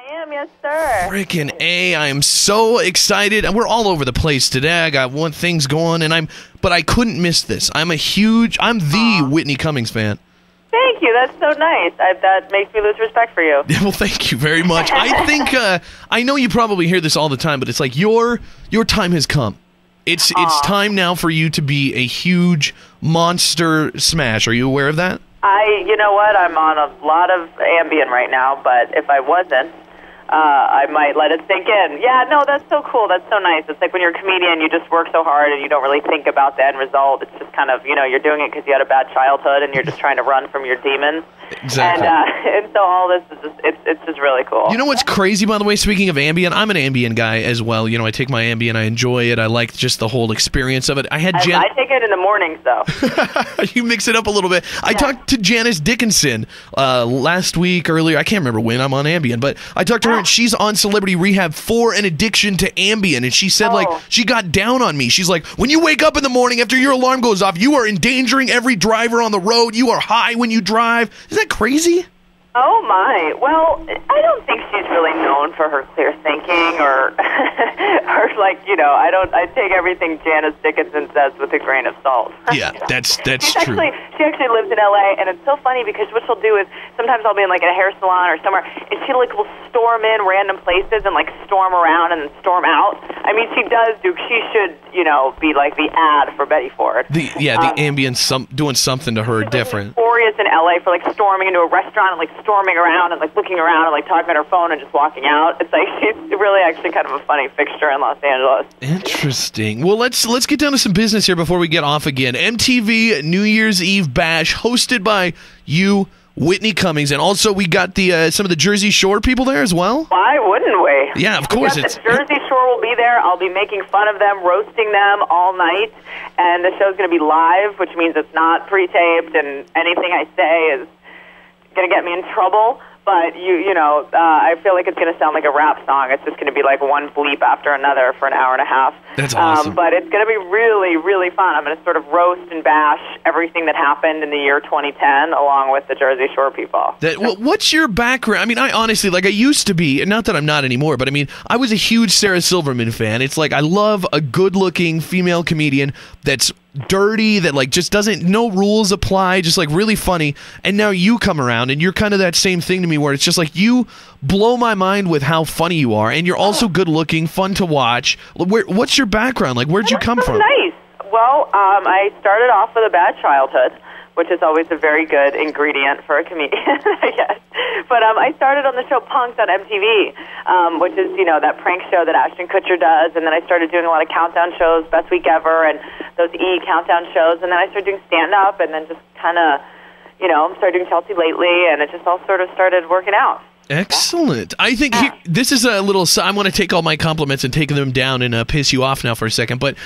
am, yes, sir. Frickin' A, I am so excited. And we're all over the place today. I got one things going, but I couldn't miss this. I'm the Whitney Cummings fan. Thank you. That's so nice. That makes me lose respect for you. Well, thank you very much. I think I know you probably hear this all the time, but it's like your time has come. It's time now for you to be a huge monster smash. Are you aware of that? You know what? I'm on a lot of Ambien right now, but if I wasn't, I might let it sink in. Yeah, no, that's so cool. That's so nice. It's like when you're a comedian, you just work so hard and you don't really think about the end result. It's just kind of, you're doing it because you had a bad childhood and you're just trying to run from your demons. Exactly. And so all this is it's just really cool. You know what's crazy, by the way, speaking of Ambien? I'm an Ambien guy as well. I take my Ambien. I enjoy it. I like just the whole experience of it. I take it in the mornings, though. You mix it up a little bit. I talked to Janice Dickinson last week, earlier. I can't remember when. I'm on Ambien. But I talked to her, and she's on Celebrity Rehab for an addiction to Ambien. And she said, she got down on me. She's like, when you wake up in the morning after your alarm goes off, you are endangering every driver on the road. You are high when you drive. Isn't that crazy? Oh, my. Well, I don't think she's really known for her clear thinking or I take everything Janice Dickinson says with a grain of salt. Yeah, that's true. She actually lives in L.A., and it's so funny because what she'll do is sometimes I'll be in, a hair salon or somewhere, and she, will storm in random places and, storm around and then storm out. I mean, she should, be like the ad for Betty Ford. The Ambien doing something to her different. Notorious in L.A. for, storming into a restaurant and, storming around and, looking around and, talking on her phone and just walking out. It's she's really actually kind of a funny fixture in Los Angeles. Interesting. Well, let's get down to some business here before we get off again. MTV New Year's Eve Bash, hosted by you, Whitney Cummings, and also we got the some of the Jersey Shore people there as well. Why wouldn't we? Yeah, of course. The Jersey Shore will be there. I'll be making fun of them, roasting them all night, and the show's going to be live, which means it's not pre-taped, and anything I say is going to get me in trouble. But I feel like it's going to sound like a rap song. It's just going to be one bleep after another for an hour and a half. That's awesome. But it's going to be really, really fun. I'm going to sort of roast and bash everything that happened in the year 2010, along with the Jersey Shore people. What's your background? I mean, I honestly, I used to be, not that I'm not anymore, but I mean, I was a huge Sarah Silverman fan. It's I love a good-looking female comedian that's dirty, that just doesn't, no rules apply, just really funny. And now you come around and you're kind of that same thing to me, where it's just you blow my mind with how funny you are, and you're also good looking, fun to watch. What's your background? Where'd you come from? Nice. Well, I started off with a bad childhood, which is always a very good ingredient for a comedian, I guess. But I started on the show Punk'd on MTV, which is, that prank show that Ashton Kutcher does. And then I started doing a lot of countdown shows, Best Week Ever, and those countdown shows. And then I started doing stand-up, and then just kind of, started doing Chelsea Lately, and it just all sort of started working out. Excellent. I think this is a little. I want to take all my compliments and take them down and piss you off now for a second. But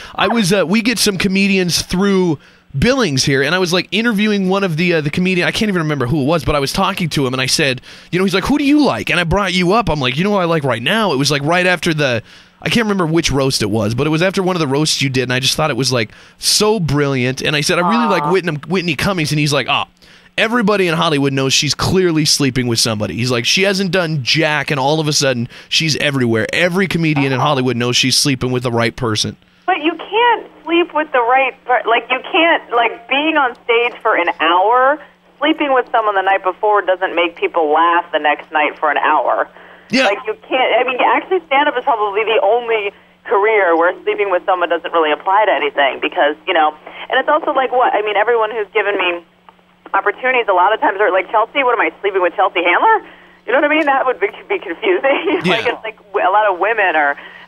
we get some comedians through Billings here, and I was interviewing one of the comedian. I can't even remember who it was, but I was talking to him, and I said, he's like, who do you like? And I brought you up. I'm like, what I like right now? It was right after I can't remember which roast it was, but it was after one of the roasts you did, and I just thought it was so brilliant. And I said, I really like Whitney Cummings, and he's like, everybody in Hollywood knows she's clearly sleeping with somebody. He's like, she hasn't done jack, and all of a sudden she's everywhere. Every comedian in Hollywood knows she's sleeping with the right person. But you can't sleep with the right, you can't, being on stage for an hour, sleeping with someone the night before doesn't make people laugh the next night for an hour. Yeah. You can't, actually stand-up is probably the only career where sleeping with someone doesn't really apply to anything because, and it's also everyone who's given me opportunities a lot of times are Chelsea, what am I, sleeping with Chelsea Handler? You know what I mean? That would be confusing. Yeah. It's a lot of women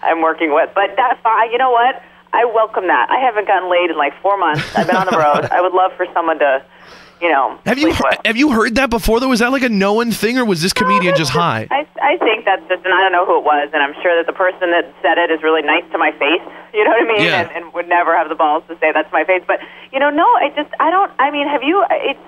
I'm working with. But that's fine. You know what? I welcome that. I haven't gotten laid in 4 months. I've been on the road. I would love for someone to, Have you heard that before, though? Was that a known thing, or was this comedian just high? I think that's just, and I don't know who it was, and I'm sure that the person that said it is really nice to my face, you know what I mean? Yeah. And would never have the balls to say that's my face. But,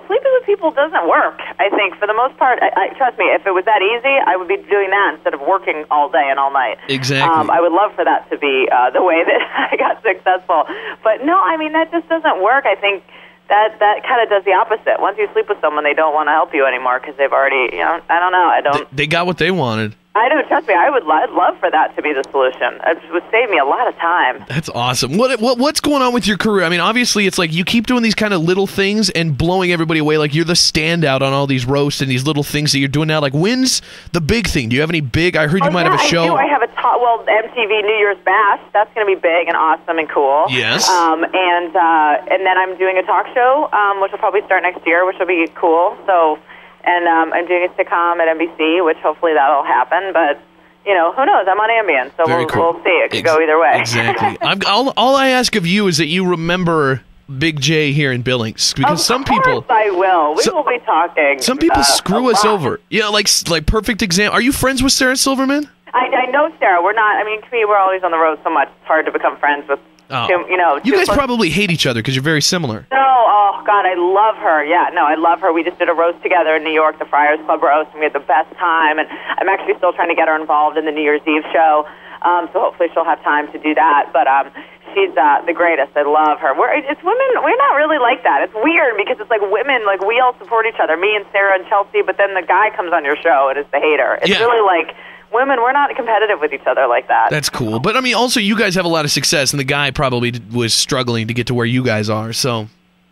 sleeping with people doesn't work, I think, for the most part. Trust me, if it was that easy, I would be doing that instead of working all day and all night. Exactly. I would love for that to be the way that I got successful. But no, that just doesn't work. I think that kind of does the opposite. Once you sleep with someone, they don't want to help you anymore because they've already, I don't know. They got what they wanted. I know, trust me, I'd love for that to be the solution. It would save me a lot of time. That's awesome. What's going on with your career? I mean, obviously, it's like you keep doing these kind of little things and blowing everybody away. Like, you're the standout on all these roasts and these little things that you're doing now. Like, when's the big thing? Do you have any big? I heard you might have a show. I have MTV New Year's Bash. That's going to be big and awesome and cool. Yes. And then I'm doing a talk show, which will probably start next year, which will be cool. So. And I'm doing a sitcom at NBC, which hopefully that'll happen. But, who knows? I'm on Ambien, so we'll see. It could go either way. Exactly. All I ask of you is that you remember Big J here in Billings. Because some people... I will. We will be talking. Some people screw us over. Yeah, like perfect example. Are you friends with Sarah Silverman? I know Sarah. We're not... I mean, to me, we're always on the road so much. It's hard to become friends with... You guys probably hate each other because you're very similar. No, oh God, I love her. Yeah, no, I love her. We just did a roast together in New York, the Friars Club roast, and we had the best time. And I'm actually still trying to get her involved in the New Year's Eve show, so hopefully she'll have time to do that. But she's the greatest. I love her. It's women. We're not really like that. It's weird because it's like women, like we all support each other, me and Sarah and Chelsea. But then the guy comes on your show and is the hater. It's really like. Women, we're not competitive with each other like that. That's cool. But, I mean, also, you guys have a lot of success, and the guy probably was struggling to get to where you guys are, so...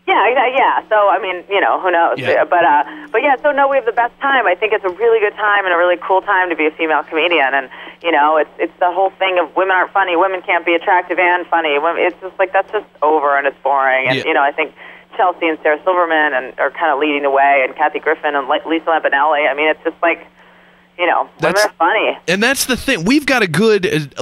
Yeah. So, I mean, who knows? Yeah. But yeah, so, no, we have the best time. I think it's a really good time and a really cool time to be a female comedian. And, it's the whole thing of women aren't funny. Women can't be attractive and funny. It's just like, that's just over and it's boring. And, I think Chelsea and Sarah Silverman are kind of leading the way, and Kathy Griffin and Lisa Lampanelli. I mean, it's just like... women are funny. And that's the thing. We've got a good,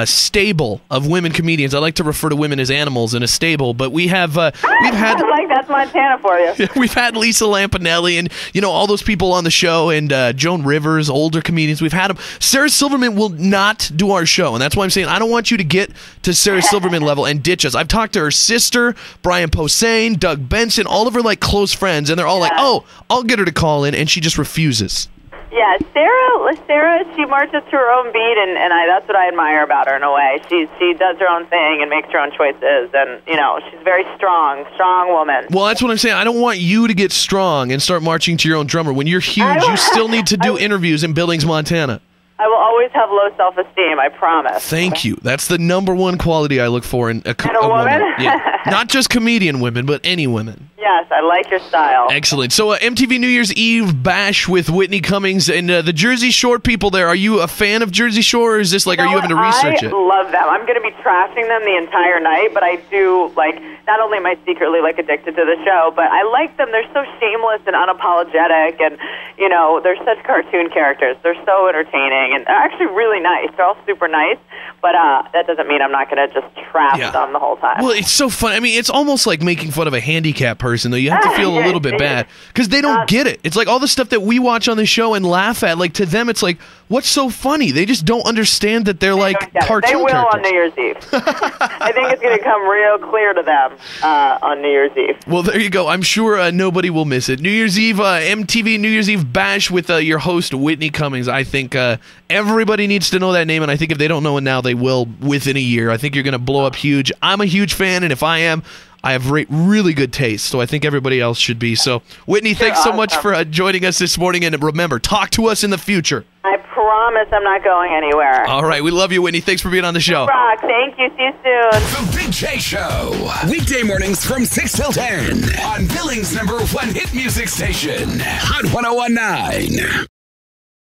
stable of women comedians. I like to refer to women as animals in a stable, but we've had... that's Montana for you. We've had Lisa Lampanelli and, all those people on the show, and Joan Rivers, older comedians. We've had them. Sarah Silverman will not do our show, and that's why I'm saying I don't want you to get to Sarah Silverman level and ditch us. I've talked to her sister, Brian Posehn, Doug Benson, all of her, close friends, and they're all like, oh, I'll get her to call in, and she just refuses. Yeah, Sarah, she marches to her own beat, and that's what I admire about her in a way. She does her own thing and makes her own choices, and, she's very strong woman. Well, that's what I'm saying. I don't want you to get strong and start marching to your own drummer. When you're huge, you still need to do interviews in Billings, Montana. I will always have low self-esteem, I promise. Thank you. That's the number one quality I look for in a woman. Yeah. Not just comedian women, but any women. Yes, I like your style. Excellent. So MTV New Year's Eve bash with Whitney Cummings and the Jersey Shore people there. Are you a fan of Jersey Shore, or is this are you having to research it? I love them. I'm going to be trashing them the entire night, but I do, not only am I secretly, addicted to the show, but I like them. They're so shameless and unapologetic, and, they're such cartoon characters. They're so entertaining, and they're actually really nice. They're all super nice, but that doesn't mean I'm not going to just trash them the whole time. Well, it's so fun. I mean, it's almost like making fun of a handicapped person, though. You have to feel a little bit bad because they don't get it. It's like all the stuff that we watch on the show and laugh at, to them, it's like, what's so funny? They just don't understand that they're cartoon They will characters. On New Year's Eve. I think it's going to come real clear to them on New Year's Eve. Well, there you go. I'm sure nobody will miss it. New Year's Eve, MTV New Year's Eve bash with your host, Whitney Cummings. I think everybody needs to know that name, and I think if they don't know it now, they will within a year. I think you're going to blow up huge. I'm a huge fan, and if I am, I have really good taste, so I think everybody else should be. So, Whitney, thanks so much for joining us this morning, and remember, talk to us in the future. I promise I'm not going anywhere. All right, we love you, Whitney. Thanks for being on the show. Rock, thank you. See you soon. The Big J Show. Weekday mornings from 6 till 10 on Billings' #1 hit music station, Hot 101.9.